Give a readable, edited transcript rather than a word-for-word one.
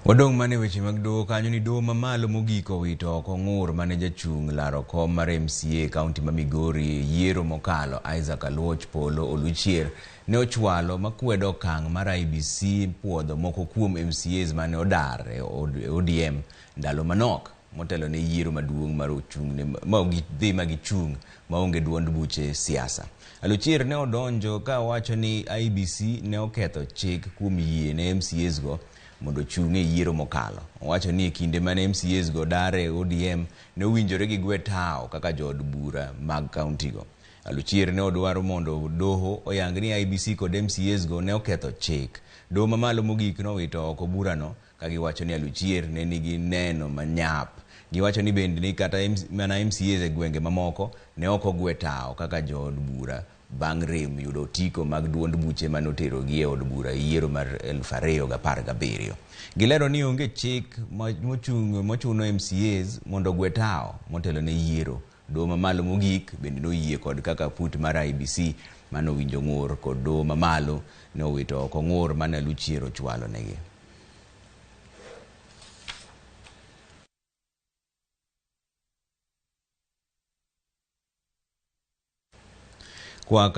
Wadong mane weche mag doho kanyo ni doho mamalo mogik owito oko ng'ur mane jachung laro kom mar MCA kaonti ma Migori yiero mokalo Isaac Aluoch Polo Oluchier ne ochwalo makwedo okang' mar IEBC puodho moko kuom MCAs mane odar e ODM ndalo manok motelo ne yiero maduong' mar ochung'ne ma gidhi magichung' maonge duond buche siasa. Aluchier ne odonjo ka wacho ni IEBC ne oketho chik kuom yie ne MCAs go mondo chung' e yiero mokalo. Owacho ni kinde mane MCAs go dare ODM ne owinjore gi gwe tao kaka jood bura mag kaonti go. Aluchier ne odwaro mondo doho oyang ni IEBC kod MCAs go ne oketho chik. Doho mamalo mogik nowito oko burano ka giwacho ni Aluchier ne nigi neno manyap. Giwacho ni bende ni kata mana MCAs e gwenge mamoko ne ok ogwe tao kaka jood bura bang' rem yudo otiko mag duond buche manotero gi e od bura yiero mar 2017. Gilero ni onge chik mochuno MCAs mondo gwe tao motelo ne yiero. Doho mamalo mogik bende noyie kod kaka put mar IEBC manowinjo ng'ur kod doho mamalo nowito oko ng'ur mane Aluchier ochwalo negi. Kwa